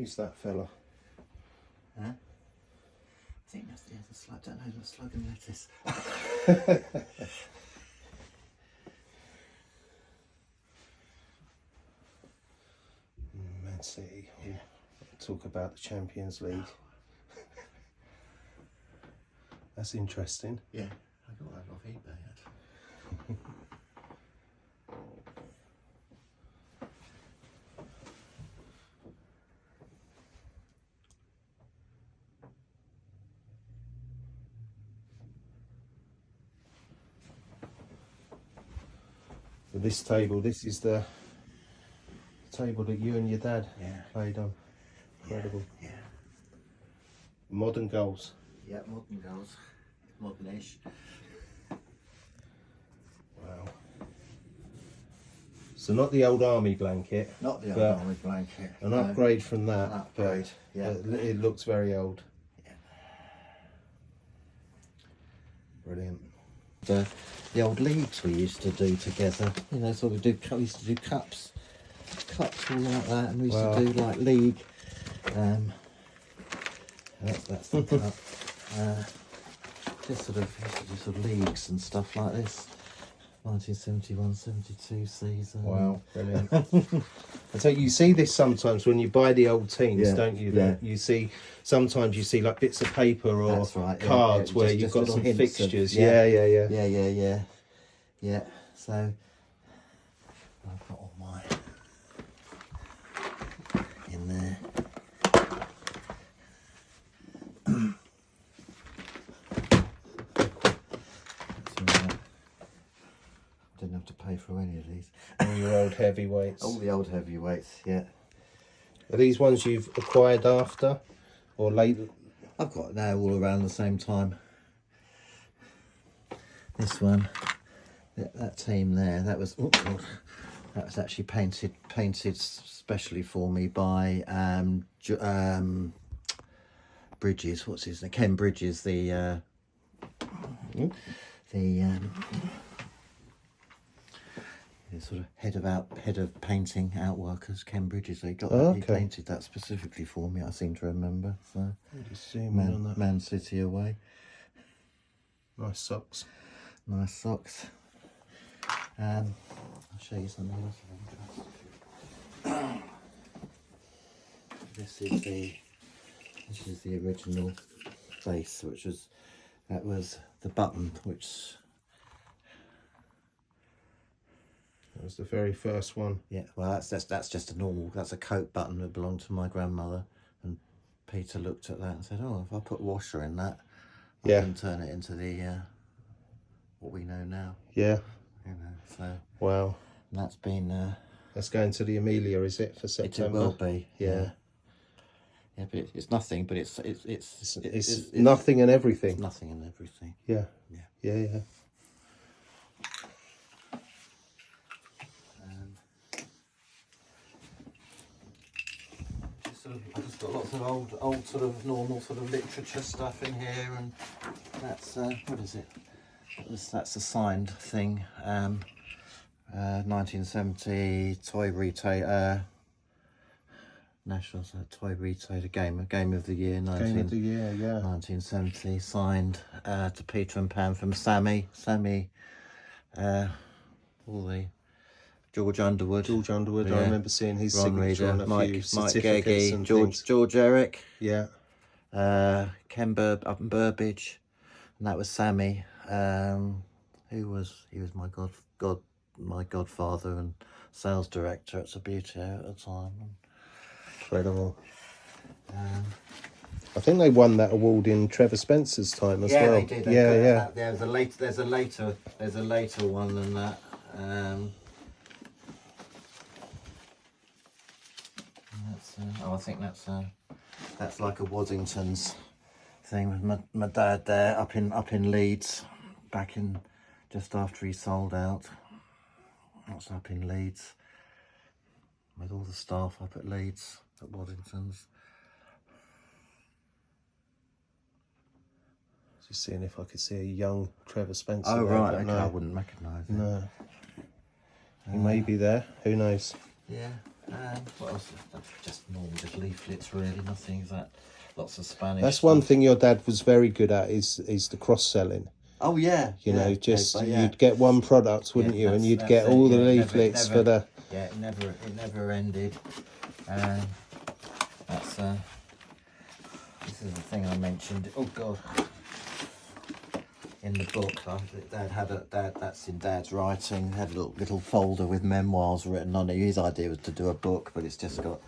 Who's that fella? Huh? I think that's the slug. Don't know, the slug and lettuce. Man City. Yeah. We'll talk about the Champions League. That's interesting. Yeah, I got that off eBay actually. With this table, this is the table that you and your dad played on. Incredible. Yeah. Modern goals. Yeah, modern goals. Modern-ish. Wow. So not the old army blanket. Not the old army blanket. An upgrade from that. An upgrade, but yeah. It looks very old. Yeah. Brilliant. The old leagues we used to do together, you know, sort of we used to do cups all like that, and we used to do like league. That's the cup. Just sort of used to do sort of leagues and stuff like this. 1971-72 season. Wow, brilliant. I tell you see this sometimes when you buy the old teams, don't you? Yeah. You see, sometimes you see like bits of paper or cards where you've got some fixtures. Yeah. So I've got all mine in there. Didn't have to pay for any of these. All your old heavyweights. All the old heavyweights, yeah. Are these ones you've acquired after or later? I've got now all around the same time. This one, that team there, that was actually painted specially for me by Bridges. What's his name? Ken Bridges, the sort of head of painting outworkers, Ken Bridges. He painted that specifically for me. I seem to remember. So Man City away. Nice socks. Nice socks. I'll show you something else of interest. This is the original base, that was the button, which. That was the very first one. Yeah, well, that's just a normal. That's a coat button that belonged to my grandmother, and Peter looked at that and said, "Oh, if I put washer in that, I can turn it into the what we know now." Yeah. You know, so. Wow. And that's been. That's going to the Amelia, is it, for September? It will be. Yeah. Yeah, but it's nothing. But it's nothing and everything. It's nothing and everything. Yeah. Yeah. Yeah. I've just got lots of old sort of normal sort of literature stuff in here, and that's what is it? That's a signed thing. 1970 toy retailer, National Toy Retailer Game of the Year. Game of the Year, yeah. 1970, signed to Peter and Pam from Sammy, all the. George Underwood, yeah. I remember seeing his Ron signature Reader, on a Mike few certificates Geggy, and George Eric, yeah, Ken up in Burbage, and that was Sammy, he was my godfather and sales director at Subbuteo at the time. Incredible. I think they won that award in Trevor Spencer's time as well. They did. Yeah. There's a later one than that. I think that's like a Waddington's thing with my dad there up in Leeds, back in just after he sold out. That's up in Leeds with all the staff up at Leeds at Waddington's. Just seeing if I could see a young Trevor Spencer. Oh, there, right, okay, no. I wouldn't recognise him. No. He may be there, who knows? Yeah. What else? Just normal, just leaflets really, nothing that. Lots of Spanish. That's one thing your dad was very good at is the cross selling. Oh yeah. You know, yeah. you'd get one product, wouldn't you? And you'd get all the leaflets for the. Yeah, it never ended. That's this is the thing I mentioned. Oh God. In the book, that's in Dad's writing. Had a little folder with memoirs written on it. His idea was to do a book, but it's just got,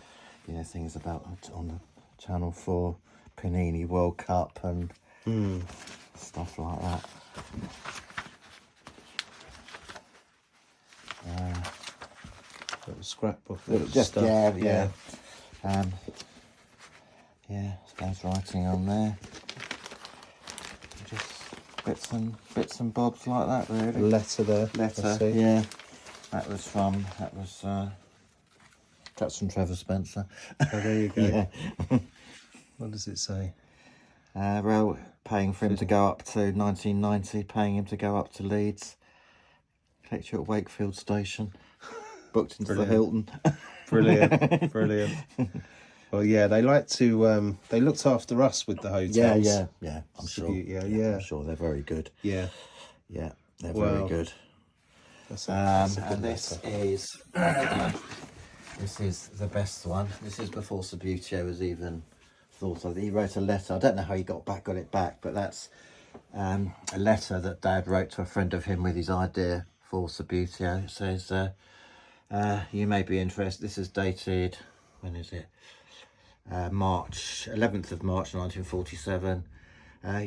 you know, things about on the Channel 4 Panini World Cup and stuff like that. Little scrapbook. Just stuff. yeah. Dad's writing on there. Just bits and bobs like that, really. Letter there. Letter, yeah. That's from Trevor Spencer. Oh, there you go. Yeah. What does it say? Well, paying for him to go up to 1990, paying him to go up to Leeds, collect you at Wakefield Station, booked into the Hilton. Brilliant. Well, yeah, they like to. They looked after us with the hotels. Yeah. I'm sure. I'm sure they're very good. Yeah, they're very good. That's and this is this is the best one. This is before Subbuteo was even thought of. He wrote a letter. I don't know how he got it back, but that's a letter that Dad wrote to a friend of him with his idea for Subbuteo. It says, "You may be interested." This is dated. When is it? March 11th of March 1947.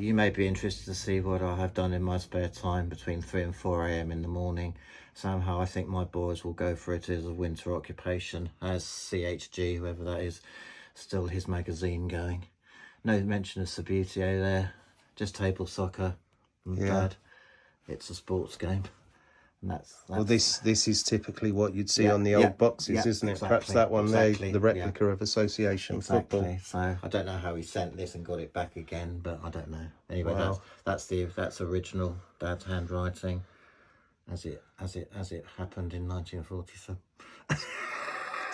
You may be interested to see what I have done in my spare time between 3 and 4 a.m. in the morning. Somehow I think my boys will go for it as a winter occupation, as CHG, whoever that is, still his magazine going. No mention of Subbuteo there, just table soccer and Dad. It's a sports game. And that's well, this is typically what you'd see on the old boxes, isn't it? Exactly, Perhaps that one there, the replica yeah. of association football. So I don't know how he sent this and got it back again, but I don't know. Anyway, Wow. that's original Dad's handwriting, as it happened in 1947.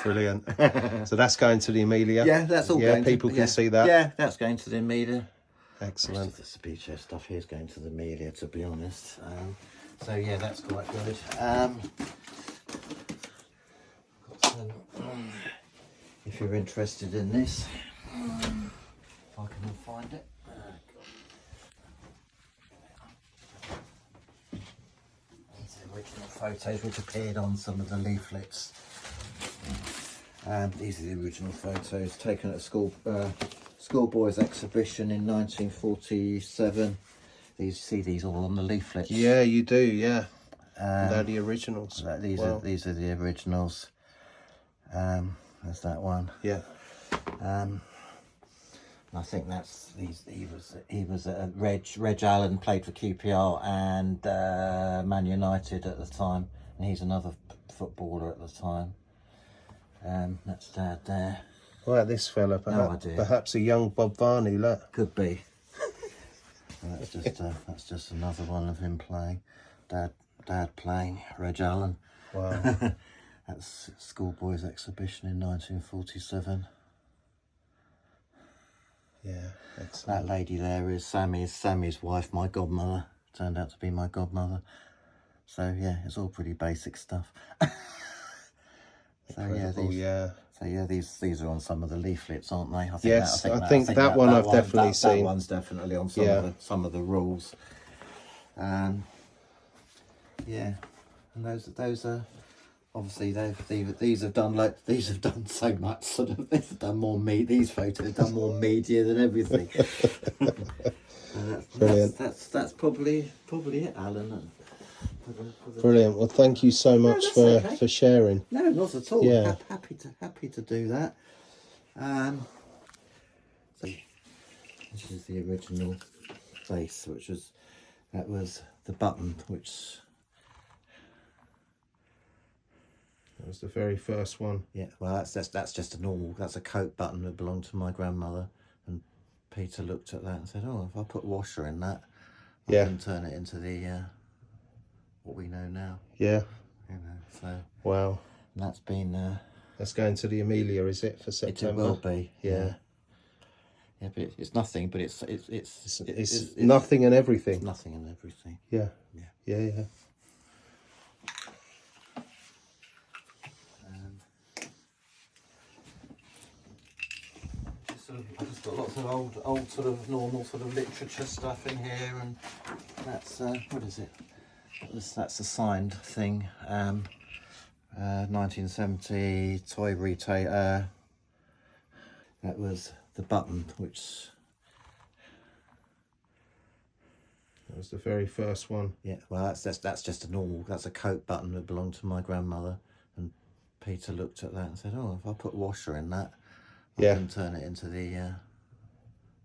Brilliant. So that's going to the Amelia. Yeah, that's all. Yeah, people can see that. Yeah, that's going to the Amelia. Excellent. The Subbuteo stuff here is going to the Amelia, to be honest. So yeah, that's quite good. If you're interested in this, if I can find it. These are original photos which appeared on some of the leaflets. These are the original photos taken at a schoolboys exhibition in 1947. These all on the leaflets. Yeah, you do. Yeah, they're the originals. These are the originals. There's that one. Yeah. I think that's he was Reg Allen played for QPR and Man United at the time, and he's another footballer at the time. That's Dad there. Well, this fella, perhaps a young Bob Varney, look. Could be. That's just another one of him playing. Dad playing Reg Allen. Wow. That's schoolboys exhibition in 1947. Yeah, excellent. That lady there is Sammy's wife, my godmother. Turned out to be my godmother. So yeah, it's all pretty basic stuff. These are on some of the leaflets, aren't they? I think that one I've definitely seen. That one's definitely on some of the rules. And those are obviously these have done so much sort of. They've done more these photos have done more media than everything. Brilliant. That's probably it, Alan. Brilliant. Well, thank you so much for sharing. No, not at all. Yeah. Happy to do that. So this is the original face, that was the button, which that was the very first one. Yeah. Well, that's just that's a coat button that belonged to my grandmother, and Peter looked at that and said, "Oh, if I put washer in that, I can turn it into the." What we know now. Yeah. So wow. And that's been That's going to the Amelia, is it, for September? It will be. Yeah. Yeah, but it's nothing. But it's nothing and everything. It's nothing and everything. Yeah. Yeah. Yeah. Yeah. I've just got lots of old sort of normal sort of literature stuff in here, and that's what is it? That's a signed thing. 1970 toy retail. That was the button, which That was the very first one. yeah. Well, that's just a normal. That's a coat button that belonged to my grandmother, and Peter looked at that and said, "Oh, if I put a washer in that, I Yeah. can turn it into the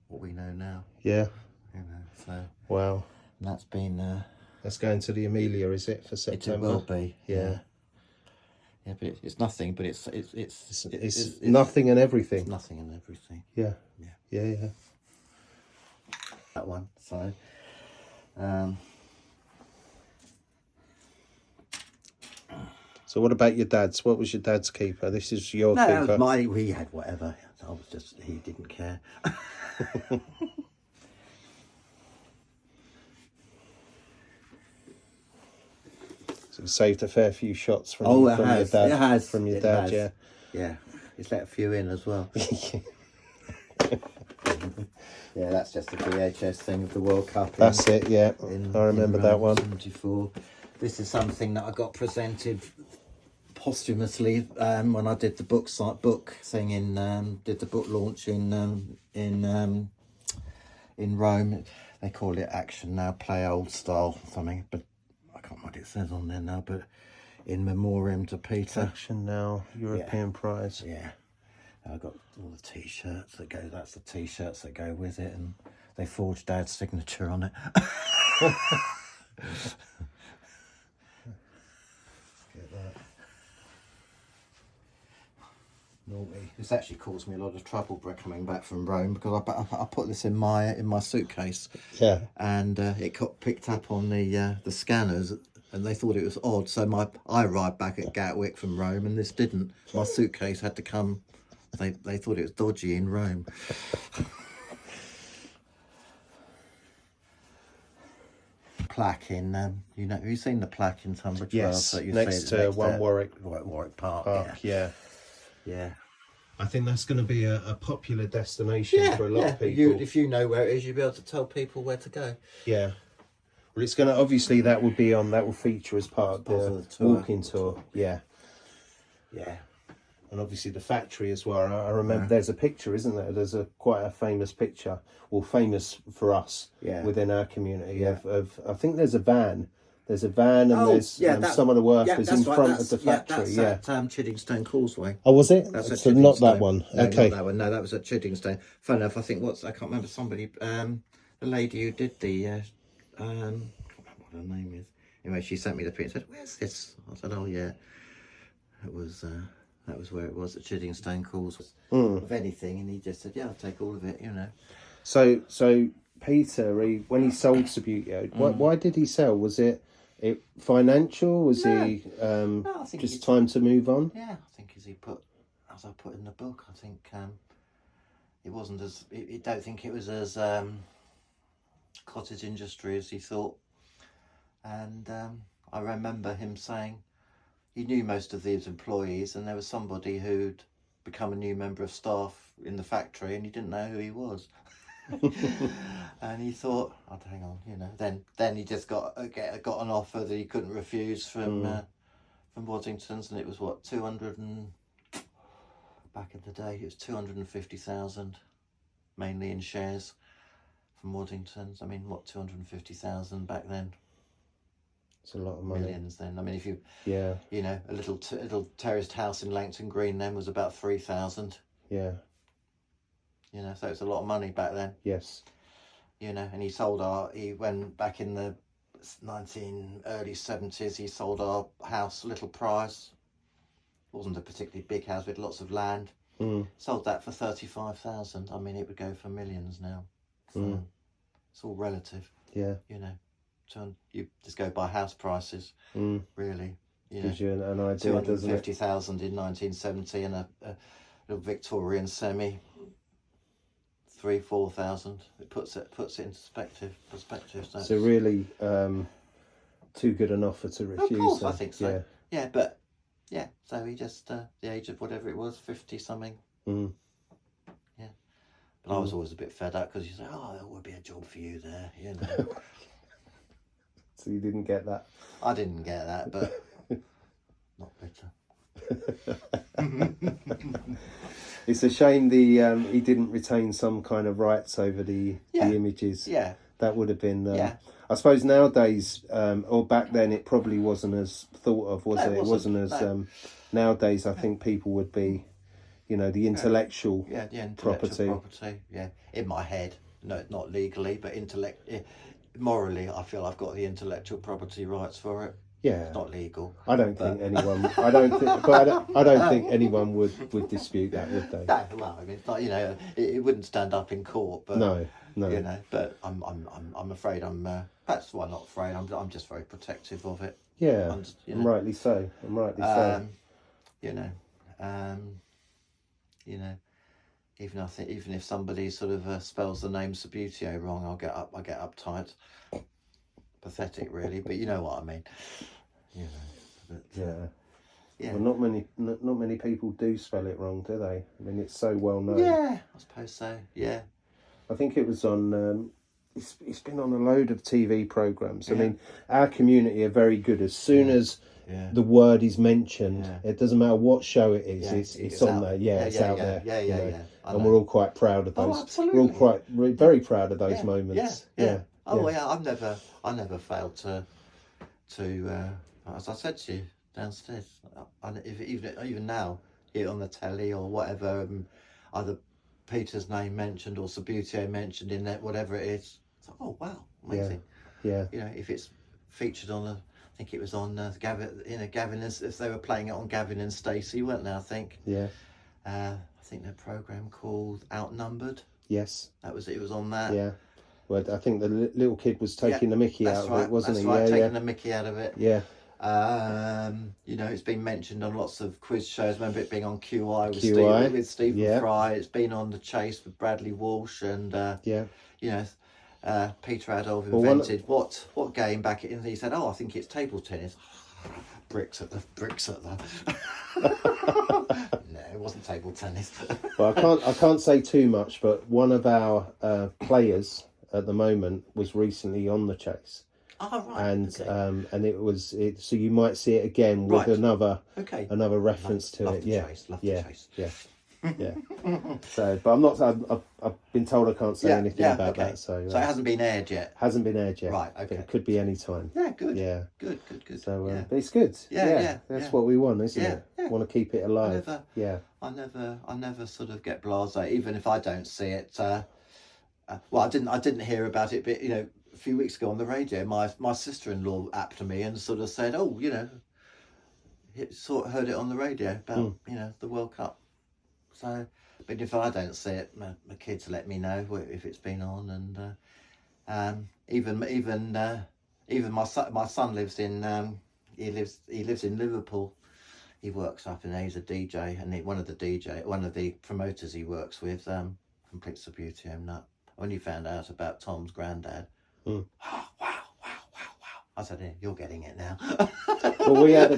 what we know now." Yeah. You know, so Wow. and that's been. That's going to the Amelia, is it, for September? It will be. Yeah. Yeah, but it's nothing. But it's nothing and everything. It's nothing and everything. Yeah. Yeah. Yeah. Yeah. That one. So. So what about your dad's? What was your dad's keeper? This is your No, keeper. that was we had whatever. I was just, he didn't care. So it saved a fair few shots from, Oh, from your dad. It has. From your It dad, has. yeah. Yeah. He's let a few in as well. Yeah, that's just the VHS thing of the World Cup. That's it, yeah. I remember that one. 74. This is something that I got presented posthumously when I did the book thing did the book launch in Rome. They call it Action Now, Play Old Style something, but I can't remember what it says on there now. But in memoriam to Peter. Action Now, European Prize. Yeah. I got all the T-shirts that go. That's the T-shirts that go with it, and they forged Dad's signature on it. Get that. Naughty. This actually caused me a lot of trouble coming back from Rome, because I put this in my suitcase. Yeah. And it got picked up on the scanners, and they thought it was odd. So I arrived back at Gatwick from Rome, and this didn't. My suitcase had to come. They thought it was dodgy in Rome. Plaque in have you seen the plaque in Tunbridge? Yes, that you next say to One Warwick Park. Yeah. Yeah. I think that's going to be a popular destination for a lot of people. If you know where it is, you'll be able to tell people where to go. Yeah. Well, it's going to, obviously that will feature as part of the walking tour. Yeah. Yeah. And obviously the factory as well. I remember there's a picture, isn't there? There's quite a famous picture, well, famous for us within our community of I think there's a van. There's a van and there's some of the workers in front of the factory. That's at Chiddingstone Causeway. Oh, was it? That's so not that one. No, okay. Not that one. No, that was at Chiddingstone. Fun enough, I think I can't remember somebody, the lady who did the, I can't remember what her name is. Anyway, she sent me the picture and said, "Where's this?" I said, "Oh yeah, that was where it was at Chiddingstone Causeway." Of anything, and he just said, "Yeah, I'll take all of it," you know. So Peter, when he sold Subbuteo, why did he sell? Was it financial? Was he No, I think just time to move on? Yeah, I think as I put in the book, I think it wasn't as. I don't think it was as cottage industry as he thought. And I remember him saying he knew most of these employees, and there was somebody who'd become a new member of staff in the factory, and he didn't know who he was. And he thought, "Oh, hang on, you know." Then he just got an offer that he couldn't refuse from Waddington's, and it was what, 200 and back in the day it was 250,000, mainly in shares from Waddington's. I mean, what, 250,000 back then? It's a lot of money. Millions then. I mean, if you a little terraced house in Langton Green then was about 3,000. Yeah. You know, so it's a lot of money back then. Yes. You know, and he went back in the early 70s, he sold our house, Little Prize. It wasn't a particularly big house, we had lots of land. Sold that for 35,000. I mean, it would go for millions now. So it's all relative. Yeah. You know, you just go by house prices, really. Gives you an idea, doesn't it? 250,000 in 1970 and a Victorian semi 3,000-4,000. It puts it into perspective. So really, too good an offer to refuse. Of course, I think so. Yeah, but yeah. So he just the age of whatever it was, 50 something. Mm. Yeah, but I was always a bit fed up because you say, "Oh, there would be a job for you there," you know. So you didn't get that. I didn't get that, but not bitter. It's a shame he didn't retain some kind of rights over the images. Yeah, that would have been. I suppose nowadays, or back then, it probably wasn't as thought of, was it? It wasn't as. Nowadays, I think people would be, the intellectual. The intellectual property. Yeah, in my head, no, not legally, but morally, I feel I've got the intellectual property rights for it. Yeah, it's not legal. I don't think anyone. I don't think anyone would dispute that, would they? No, well, I mean, it's not, it wouldn't stand up in court. But no. But I'm afraid that's why I'm not afraid. I'm just very protective of it. Yeah, I'm rightly so. Even if somebody sort of spells the name Subbuteo wrong, I get uptight. Pathetic, really, but you know what I mean. Well, not many people do spell it wrong, do they? I mean, it's so well known. Yeah, I suppose so. Yeah, I think it was on. It's been on a load of TV programs. I mean, our community are very good. As soon as the word is mentioned, it doesn't matter what show it is. It's on there. It's out there. Yeah. And we're all quite proud of those. Absolutely. We're very proud of those moments. Yeah. I never failed to as I said to you downstairs. Even now, here on the telly or whatever, either Peter's name mentioned or Subbuteo mentioned in that, whatever it is. It's like, oh wow, amazing. Yeah. If it's featured on I think it was on Gavin. Gavin, if they were playing it on Gavin and Stacey, weren't they? I think. Yeah. I think their program called Outnumbered. Yes. It was on that. Yeah. Well, I think the little kid was taking the mickey out of it, wasn't he? Taking the mickey out of it. Yeah. It's been mentioned on lots of quiz shows. Remember it being on QI with Stephen Fry. It's been on The Chase with Bradley Walsh and Peter Adolph invented what game back in. He said, "Oh, I think it's table tennis." bricks at the. No, it wasn't table tennis. Well, I can't say too much, but one of our players at the moment was recently on The Chase. Oh, right. And it was so you might see it again with another reference to it. Love the Chase. Yeah. So, but I'm not. I've been told I can't say anything about that. So it hasn't been aired yet. Hasn't been aired yet. Right. Okay. But it could be any time. Yeah. Good. Yeah. Good. So, but it's good. That's what we want, isn't it? Yeah. Want to keep it alive. I never sort of get blasé, even if I don't see it. I didn't hear about it, but a few weeks ago on the radio, my sister-in-law apped to me and sort of said, "Oh, heard it on the radio about the World Cup." So, but if I don't see it, my kids let me know if it's been on, and even my son lives in he lives in Liverpool. He works up in he's a DJ, and one of the promoters he works with, complete Subbuteo nut. When he found out about Tom's granddad, oh, wow. I said, "Yeah, you're getting it now." Well, we had a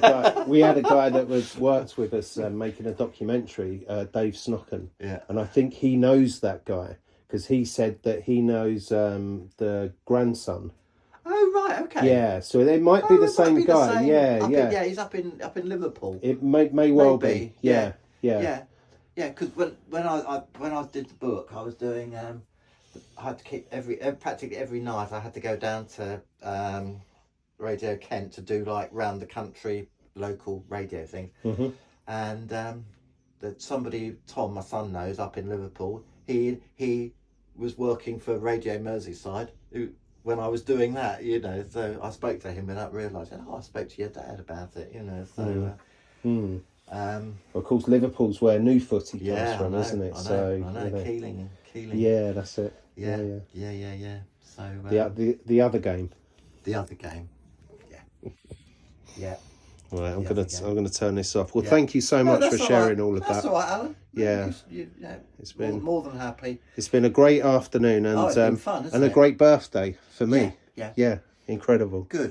guy that worked with us making a documentary, Dave Snocken. Yeah. And I think he knows that guy because he said that he knows the grandson. Oh right, okay. Yeah, so it might be the same guy. Yeah, he's up in Liverpool. It may well be. Yeah. Because when I did the book, I was doing. I had to keep practically every night. I had to go down to Radio Kent to do like round the country local radio things. Mm-hmm. And that somebody Tom, my son, knows up in Liverpool. He was working for Radio Merseyside when I was doing that. So I spoke to him without realising. I spoke to your dad about it. So. Of course, Liverpool's where New Footy comes from, isn't it? I know. Keeling. Yeah, that's it. Yeah. So the other game. The other game. Yeah. Right, I'm gonna turn this off. Well, thank you so much for sharing all of that. That's all right, Alan. Yeah, it's been more than happy. It's been a great afternoon and it's been fun, and a great birthday for me. Yeah. Yeah, incredible. Good.